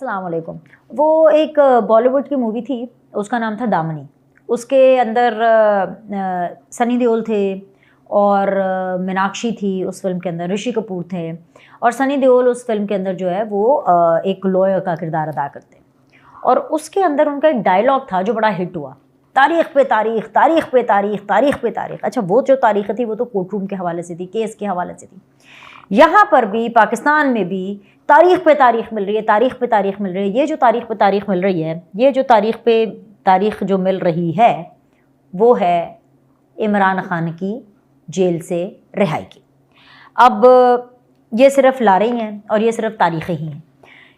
अस्सलाम वालेकुम। वो एक बॉलीवुड की मूवी थी, उसका नाम था दामिनी। उसके अंदर सनी देओल थे और मीनाक्षी थी उस फ़िल्म के अंदर, ऋषि कपूर थे और सनी देओल उस फ़िल्म के अंदर जो है वो एक लॉयर का किरदार अदा करते हैं। और उसके अंदर उनका एक डायलॉग था जो बड़ा हिट हुआ, तारीख़ पे तारीख़, तारीख़ पे तारीख़, तारीख़ पे तारीख़। अच्छा, वो जो तारीख़ थी वो तो कोर्ट रूम के हवाले से थी, केस के हवाले से थी। यहाँ पर भी पाकिस्तान में भी तारीख़ पे तारीख़ मिल रही है, तारीख़ पे तारीख़ मिल रही है। ये जो तारीख़ पे तारीख़ मिल रही है, ये जो तारीख़ पे तारीख़ जो मिल रही है वो है इमरान खान की जेल से रिहाई की। अब ये सिर्फ ला रही हैं और ये सिर्फ तारीख़ें ही हैं।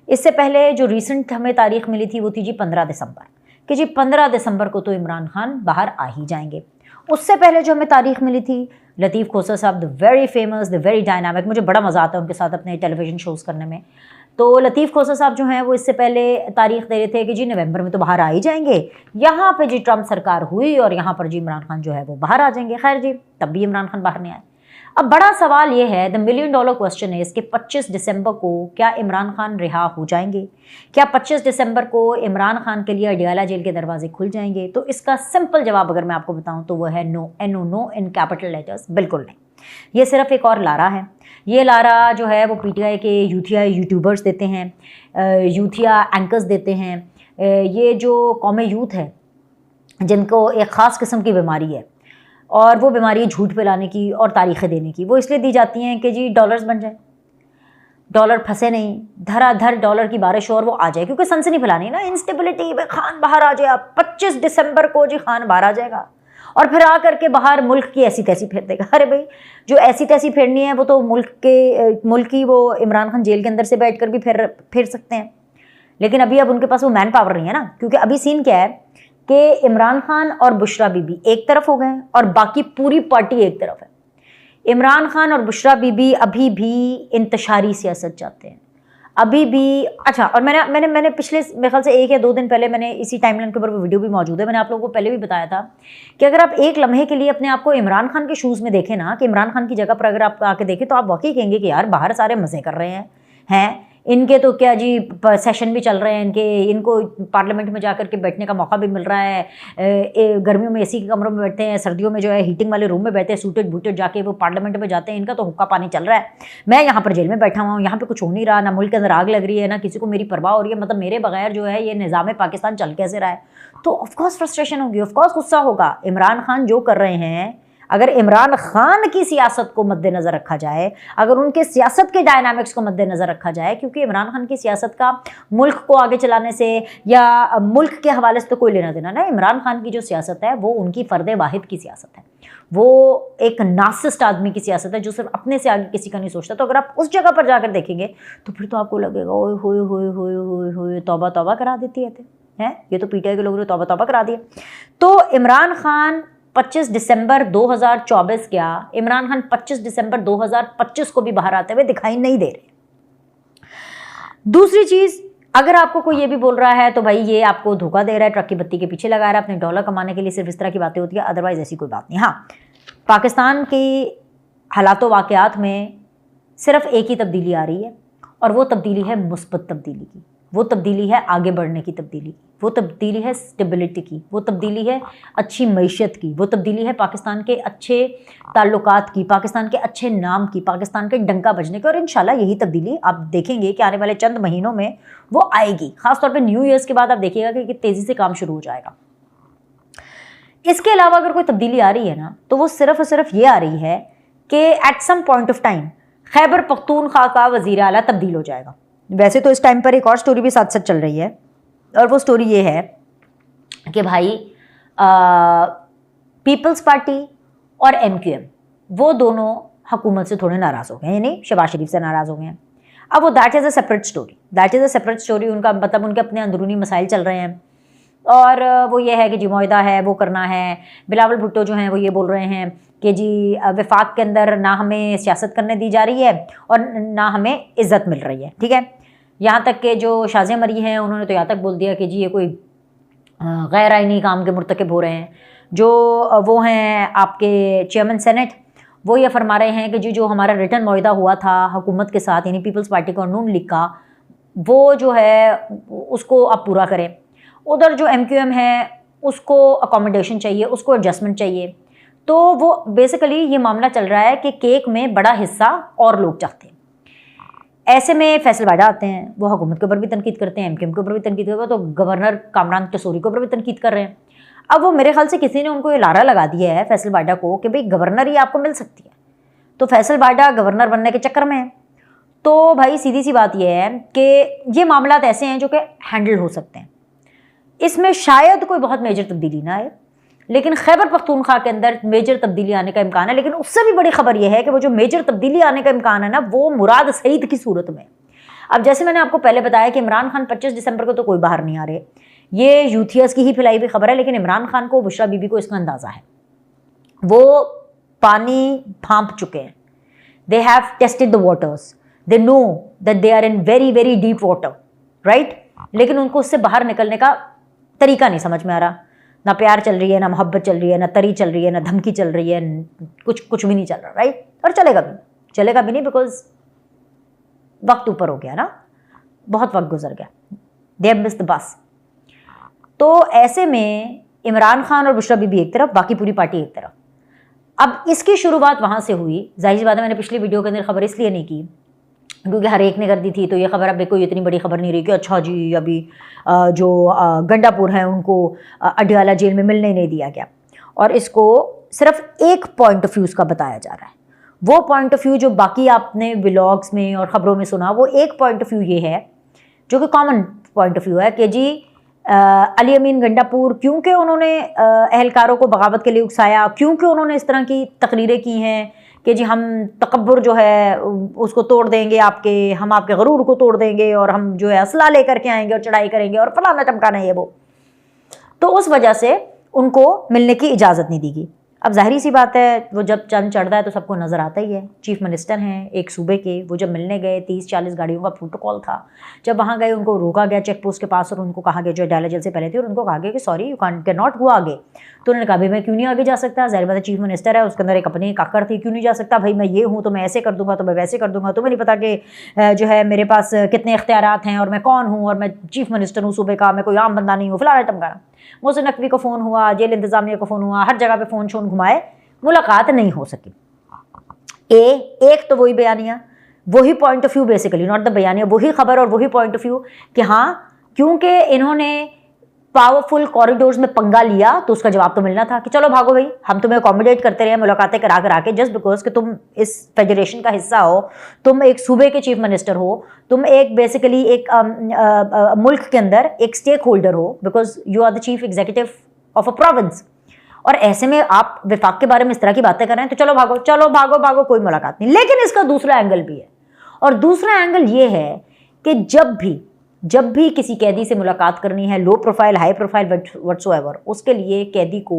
इससे पहले जो रिसेंट हमें तारीख़ मिली थी वो थी जी 15 दिसंबर कि जी 15 दिसंबर को तो इमरान खान बाहर आ ही जाएंगे। उससे पहले जो हमें तारीख़ मिली थी, लतीफ़ खोसर साहब, the very famous, the very dynamic, मुझे बड़ा मज़ा आता है उनके साथ अपने टेलीविज़न शोज़ करने में। तो लतीफ़ खोसर साहब जो हैं वो इससे पहले तारीख़ दे रहे थे कि जी नवंबर में तो बाहर आ ही जाएंगे। यहाँ पे जी ट्रंप सरकार हुई और यहाँ पर जी इमरान खान जो है वो बाहर आ जाएंगे। खैर जी, तब भी इमरान खान बाहर नहीं आए। अब बड़ा सवाल ये है, द मिलियन डॉलर क्वेश्चन है इसके 25 दिसंबर को क्या इमरान खान रिहा हो जाएंगे? क्या 25 दिसंबर को इमरान खान के लिए अडियाला जेल के दरवाजे खुल जाएंगे? तो इसका सिंपल जवाब अगर मैं आपको बताऊं तो वो है no, NO, no in capital letters, बिल्कुल नहीं। ये सिर्फ एक और लारा है। ये लारा जो है वो PTI के यूथिया यूट्यूबर्स देते हैं, यूथिया एंकर्स देते हैं। ये जो कौमे यूथ है जिनको एक ख़ास किस्म की बीमारी है और वो बीमारी झूठ फैलाने की और तारीख़ें देने की, वो इसलिए दी जाती हैं कि जी डॉलर्स बन जाए, डॉलर फंसे नहीं, धराधर डॉलर की बारिश हो और वो आ जाए, क्योंकि सनसनी फैलानी ना, इंस्टेबिलिटी में खान बाहर आ जाए। 25 दिसंबर को जी खान बाहर आ जाएगा और फिर आ करके बाहर मुल्क की ऐसी तैसी फेर देगा। अरे भाई, जो ऐसी तैसी फेरनी है वो तो मुल्क की वो इमरान खान जेल के अंदर से बैठ कर भी फेर सकते हैं, लेकिन अभी अब उनके पास वो मैन पावर नहीं है ना। क्योंकि अभी सीन क्या है कि इमरान खान और बुशरा बीबी एक तरफ हो गए और बाकी पूरी पार्टी एक तरफ है। इमरान खान और बुशरा बीबी अभी भी इंतशारी सियासत चाहते हैं, अभी भी। अच्छा, और मैंने पिछले मेरे ख्याल से 1 या 2 दिन पहले मैंने इसी टाइमलाइन के ऊपर वीडियो भी मौजूद है, मैंने आप लोगों को पहले भी बताया था कि अगर आप एक लम्हे के लिए अपने आप को इमरान खान के शूज़ में देखें ना, कि इमरान खान की जगह पर अगर आप आके देखें तो आप वाकई कहेंगे कि यार बाहर सारे मज़े कर रहे हैं, इनके तो क्या जी सेशन भी चल रहे हैं, इनको पार्लियामेंट में जाकर के बैठने का मौका भी मिल रहा है। गर्मियों में AC के कमरों में बैठते हैं, सर्दियों में जो है हीटिंग वाले रूम में बैठते हैं, सूटेड बूटेड जाके वो पार्लियामेंट में जाते हैं। इनका तो हुक्का पानी चल रहा है, मैं यहाँ पर जेल में बैठा हुआ हूँ, यहाँ पे कुछ हो नहीं रहा, ना मुल्क के अंदर आग लग रही है, ना किसी को मेरी परवाह हो रही है। मतलब मेरे बगैर जो है ये निज़ाम पाकिस्तान चल कैसे रहा है? तो ऑफकोर्स फ्रस्ट्रेशन होगी, ऑफकोर्स गुस्सा होगा। इमरान खान जो कर रहे हैं, अगर इमरान खान की सियासत को मद्देनज़र रखा जाए, अगर उनके सियासत के डायनामिक्स को मद्देनज़र रखा जाए, क्योंकि इमरान खान की सियासत का मुल्क को आगे चलाने से या मुल्क के हवाले से तो कोई लेना देना ना। इमरान खान की जो सियासत है वो उनकी फ़र्द वाहिद की सियासत है, वो एक नार्सिसिस्ट आदमी की सियासत है जो सिर्फ अपने से आगे किसी का नहीं सोचता। तो अगर आप उस जगह पर जाकर देखेंगे तो फिर तो आपको लगेगा ओए होए होए होए होए होए, तौबा तौबा करा देती है ये तो PTI के लोगों ने तौबा तौबा करा दिया। तो इमरान खान 25 दिसंबर 2024 क्या, इमरान खान 25 दिसंबर 2025 को भी बाहर आते हुए दिखाई नहीं दे रहे। दूसरी चीज, अगर आपको कोई ये भी बोल रहा है तो भाई ये आपको धोखा दे रहा है, ट्रक की बत्ती के पीछे लगा रहा है, अपने डॉलर कमाने के लिए सिर्फ इस तरह की बातें होती है, अदरवाइज ऐसी कोई बात नहीं। हाँ, पाकिस्तान की हालातों वाक़यात में सिर्फ एक ही तब्दीली आ रही है और वो तब्दीली है मुस्बत तब्दीली की, वो तब्दीली है आगे बढ़ने की तब्दीली, वो तब्दीली है स्टेबिलिटी की, वो तब्दीली है अच्छी मईशत की, वो तब्दीली है पाकिस्तान के अच्छे ताल्लुकात की, पाकिस्तान के अच्छे नाम की, पाकिस्तान के डंका बजने की। और इंशाल्लाह यही तब्दीली आप देखेंगे कि आने वाले चंद महीनों में वो आएगी। ख़ासतौर पर न्यू ईयर्स के बाद आप देखिएगा कि तेज़ी से काम शुरू हो जाएगा। इसके अलावा अगर कोई तब्दीली आ रही है ना, तो वो सिर्फ और सिर्फ ये आ रही है कि at some point of time Khyber Pakhtunkhwa का वज़ीर आला तब्दील हो जाएगा। वैसे तो इस टाइम पर एक और स्टोरी भी साथ साथ चल रही है, और वो स्टोरी ये है कि भाई पीपल्स पार्टी और MQM वो दोनों हुकूमत से थोड़े नाराज़ हो गए हैं, यानी शहबाज शरीफ से नाराज़ हो गए हैं। अब वो that is a separate story, उनका मतलब उनके अपने अंदरूनी मसाइल चल रहे हैं और वो ये है कि जी मुआहिदा है, वो करना है। बिलावल भुट्टो जो हैं वो ये बोल रहे हैं कि जी वफाक के अंदर ना हमें सियासत करने दी जा रही है और ना हमें इज़्ज़त मिल रही है, ठीक है। यहाँ तक कि जो शाज़िया मरी हैं उन्होंने तो यहाँ तक बोल दिया कि जी ये कोई गैर आइनी काम के मुर्तकिब हो रहे हैं। जो वो हैं आपके चेयरमैन सेनेट, वो ये फरमा रहे हैं कि जी जो हमारा रिटर्न मुआहिदा हुआ था हुकूमत के साथ, यानी पीपल्स पार्टी का और नून लीग का, वो जो है उसको आप पूरा करें। उधर जो MQM है उसको अकोमोडेशन चाहिए, उसको एडजस्टमेंट चाहिए। तो वो बेसिकली ये मामला चल रहा है कि केक में बड़ा हिस्सा और लोग चाहते हैं। ऐसे में फैसल बाजा आते हैं, वो हुकूमत के ऊपर भी तनकीद करते हैं, MQM के ऊपर भी तनकीद करते हैं, तो गवर्नर कामरान टसूरी के ऊपर भी तनकीद कर रहे हैं। अब वो मेरे ख्याल से किसी ने उनको ये लारा लगा दिया है फैसल बाजा को कि भाई गवर्नर ही आपको मिल सकती है, तो फैसल बाजा गवर्नर बनने के चक्कर में है। तो भाई सीधी सी बात यह है कि ये मामलात ऐसे हैं जो कि हैंडल हो सकते हैं, इसमें शायद कोई बहुत मेजर तब्दीली ना आए, लेकिन खैबर पख्तूनख्वा के अंदर मेजर तब्दीली आने का इम्कान है। लेकिन उससे भी बड़ी खबर यह है कि वो जो मेजर तब्दीली आने का इम्कान है ना, वो मुराद सईद की सूरत में। अब जैसे मैंने आपको पहले बताया कि इमरान खान 25 दिसंबर को तो कोई बाहर नहीं आ रहे, ये यूथियस की ही फैलाई हुई खबर है, लेकिन इमरान खान को, बुशरा बीबी को इसका अंदाज़ा है, वो पानी भांप चुके हैं। They have tested the waters, they know that they are in very very deep water, right. लेकिन उनको उससे बाहर निकलने का तरीका नहीं समझ में आ रहा। ना प्यार चल रही है, ना मोहब्बत चल रही है, ना तरी चल रही है, ना धमकी चल रही है, कुछ भी नहीं चल रहा, राइट। और चलेगा भी नहीं, बिकॉज वक्त ऊपर हो गया ना, बहुत वक्त गुजर गया, they have missed the bus. तो ऐसे में इमरान खान और बुशरा बीबी एक तरफ, बाकी पूरी पार्टी एक तरफ। अब इसकी शुरुआत वहाँ से हुई। जाहिर सी बात है, मैंने पिछली वीडियो के अंदर खबर इसलिए नहीं की क्योंकि हर एक ने कर दी थी, तो ये खबर अब कोई इतनी बड़ी खबर नहीं रही कि अच्छा जी अभी जो गंडापुर हैं उनको अडयाला जेल में मिलने नहीं दिया गया। और इसको सिर्फ एक पॉइंट ऑफ व्यू का बताया जा रहा है। वो पॉइंट ऑफ व्यू जो बाकी आपने व्लॉग्स में और ख़बरों में सुना, वो एक पॉइंट ऑफ व्यू ये है जो कि कॉमन पॉइंट ऑफ व्यू है कि जी अली अमीन गंडापुर, क्योंकि उन्होंने अहलकारों को बगावत के लिए उकसाया, क्योंकि उन्होंने इस तरह की तकरीरें की हैं कि जी हम तकब्बुर जो है उसको तोड़ देंगे, हम आपके गरूर को तोड़ देंगे, और हम जो है असला लेकर के आएंगे और चढ़ाई करेंगे और फलाना चमकाना है वो, तो उस वजह से उनको मिलने की इजाज़त नहीं दी गई। अब जाहिर सी बात है, वो जब चंद चढ़ता है तो सबको नज़र आता ही है। चीफ मिनिस्टर हैं एक सूबे के, वो जब मिलने गए 30-40 गाड़ियों का प्रोटोकॉल था। जब वहाँ गए उनको रोका गया चेक पोस्ट के पास और उनको कहा गया, जो अडयाला जेल से पहले थे, और उनको कहा गया कि sorry you can not go आगे। तो उन्होंने कहा भाई मैं क्यों नहीं आगे जा सकता, ज़ाहिर बात है चीफ मिनिस्टर है, उसके अंदर एक अपनी आकड़ थी, क्यों नहीं जा सकता भाई, मैं ये हूँ तो मैं ऐसे कर दूंगा, तो मैं वैसे कर दूंगा, तुम्हें नहीं पता कि जो है मेरे पास कितने इख्तियारात हैं और मैं कौन हूँ, और मैं चीफ मिनिस्टर हूँ सूबे का, मैं कोई आम बंदा नहीं हूँ, फलाना टमकाना। मोहसिन नकवी को फ़ोन हुआ, जेल इंतज़ामिया को फ़ोन हुआ, हर जगह पे फ़ोन शोन घुमाए, मुलाकात नहीं हो सकी। एक तो वही बयानिया, वही point of view, basically not the बयानिया, वही खबर और वही पॉइंट ऑफ व्यू कि हाँ क्योंकि इन्होंने पावरफुल कॉरिडोर्स में पंगा लिया, तो उसका जवाब तो मिलना था कि चलो भागो भाई, हम तुम्हें अकोमोडेट करते रहे, मुलाकातें करा के, जस्ट बिकॉज कि तुम इस फेडरेशन का हिस्सा हो, तुम एक सूबे के चीफ मिनिस्टर हो, तुम एक बेसिकली एक मुल्क के अंदर एक स्टेक होल्डर हो, because you are the chief executive of a province. और ऐसे में आप विफाक के बारे में इस तरह की बातें कर रहे हैं, तो चलो भागो, कोई मुलाकात नहीं। लेकिन इसका दूसरा एंगल भी है, और दूसरा एंगल ये है कि जब भी किसी कैदी से मुलाकात करनी है, low profile high profile whatsoever, उसके लिए कैदी को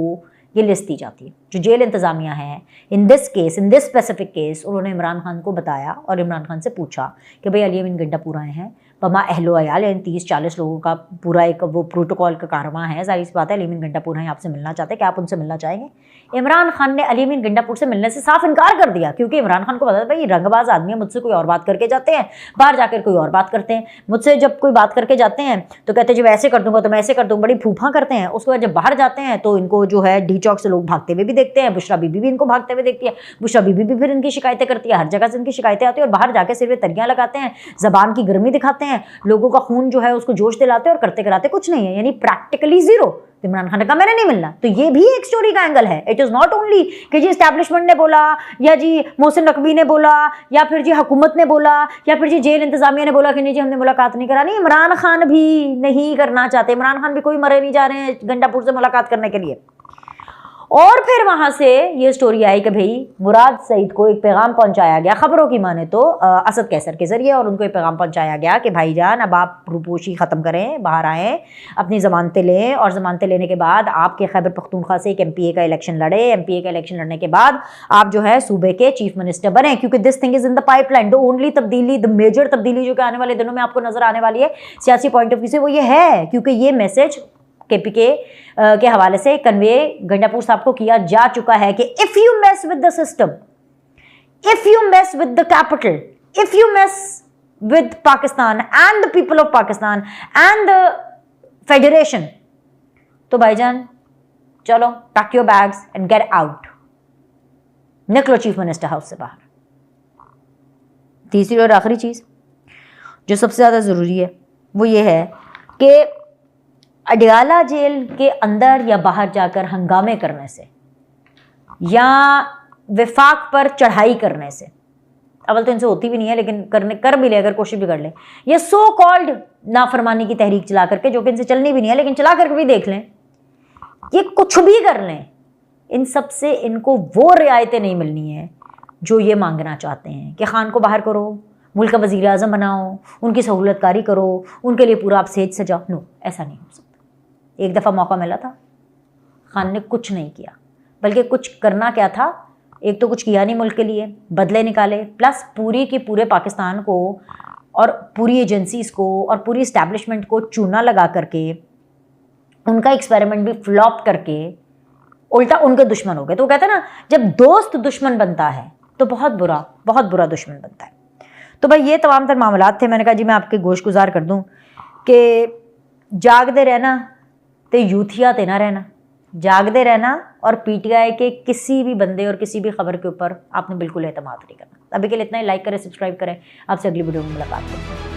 ये लिस्ट दी जाती है। जो जेल इंतज़ामिया है इन दिस स्पेसिफिक केस, उन्होंने इमरान खान को बताया और इमरान खान से पूछा कि भाई अली अमीन गंडापुर आए हैं, बमा अहलो अयाल, यानी 30-40 लोगों का पूरा एक वो प्रोटोकॉल का कारवां है, जाहिर सी बात है अली अमीन गंडापुर हैं, आपसे मिलना चाहते हैं, क्या आप उनसे मिलना चाहेंगे। इमरान खान ने अली अमीन गंडापुर से मिलने से साफ इनकार कर दिया, क्योंकि इमरान खान को पता था भाई रंगबाज आदमी है, मुझसे कोई और बात करके जाते हैं, बाहर जाकर कोई और बात करते हैं, मुझसे जब कोई बात करके जाते हैं तो कहते हैं जब ऐसे कर दूंगा तो मैं ऐसे कर दूंगा, बड़ी फूफा करते हैं। उसके बाद जब बाहर जाते हैं तो इनको जो है डी चौक से लोग भागते हुए भी देखते हैं, बुशरा बीबी भी इनको भागते हुए देखती है, बुशरा बीबी भी फिर इनकी शिकायतें करती है, हर जगह से इनकी शिकायतें आती है, और बाहर जाकर सिर्फ तरियां लगाते हैं, जबान की गर्मी दिखाते हैं, लोगों का खून जो है उसको जोश दिलाते हैं, और करते कराते कुछ नहीं है, यानी प्रैक्टिकली जीरो। तो इमरान खान ने कहा मैंने नहीं मिलना। तो ये भी एक स्टोरी का एंगल है। इट इज़ नॉट ओनली कि जी एस्टैब्लिशमेंट ने बोला, या जी मोहसिन नकवी ने बोला, या फिर जी हुकूमत ने बोला, या फिर जी जेल इंतजामिया ने बोला कि नहीं जी हमने मुलाकात नहीं करानी। इमरान खान भी नहीं करना चाहते, इमरान खान भी कोई मरे नहीं जा रहे हैं गंडापुर से मुलाकात करने के लिए। और फिर वहां से ये स्टोरी आई कि भाई मुराद सईद को एक पैगाम पहुंचाया गया, खबरों की माने तो असद कैसर के जरिए, और उनको एक पैगाम पहुंचाया गया कि भाईजान अब आप रूपोशी ख़त्म करें, बाहर आएँ, अपनी ज़मानतें लें, और ज़मानतें लेने के बाद आपके खैबर पख्तूनख्वा से एक MPA का इलेक्शन लड़े, MPA का इलेक्शन लड़ने के बाद आप जो है सूबे के चीफ मिनिस्टर बने, क्योंकि this thing is in the pipeline. The only तब्दीली, द मेजर तब्दीली जो कि आने वाले दिनों में आपको नजर आने वाली है सियासी पॉइंट ऑफ व्यू से, वो ये है, क्योंकि ये मैसेज KPK के हवाले से कन्वे गंडापुर साहब को किया जा चुका है कि if you mess with the system, if you mess with the capital, if you mess with Pakistan and the people of Pakistan and the Federation, तो भाईजान चलो pack your bags and get out, निकलो chief minister house से बाहर। तीसरी और आखिरी चीज़ जो सबसे ज़्यादा ज़रूरी है वो ये है कि अडयाला जेल के अंदर या बाहर जाकर हंगामे करने से या विफाक पर चढ़ाई करने से, अवल तो इनसे होती भी नहीं है लेकिन कर भी ले, अगर कोशिश भी कर ले, ये सो कॉल्ड नाफरमानी की तहरीक चला करके, जो कि इनसे चलनी भी नहीं है लेकिन चला करके भी देख लें, ये कुछ भी कर लें, इन सब से इनको वो रियायतें नहीं मिलनी है जो ये मांगना चाहते हैं कि खान को बाहर करो, मुल्क का वज़ीर आज़म बनाओ, उनकी सहूलतकारी करो, उनके लिए पूरा आप सेज सजाओ। नो, ऐसा नहीं हो सकता। एक दफ़ा मौका मिला था, खान ने कुछ नहीं किया, बल्कि कुछ करना क्या था, एक तो कुछ किया नहीं मुल्क के लिए, बदले निकाले, प्लस पूरी की पूरे पाकिस्तान को और पूरी एजेंसीज़ को और पूरी इस्टेब्लिशमेंट को चूना लगा करके, उनका एक्सपेरिमेंट भी फ्लॉप करके उल्टा उनके दुश्मन हो गए। तो वो कहते हैं ना, जब दोस्त दुश्मन बनता है तो बहुत बुरा दुश्मन बनता है। तो भाई ये तमाम तर मामलात थे। मैंने कहा जी मैं आपके गोश गुजार कर दूं कि जागते रहना तो यूथिया ते ना रहना, जागते रहना और पीटीआई के किसी भी बंदे और किसी भी खबर के ऊपर आपने बिल्कुल एतमाद नहीं करना। अभी के लिए इतना ही। लाइक करें, सब्सक्राइब करें। आपसे अगली वीडियो में मुलाकात करें।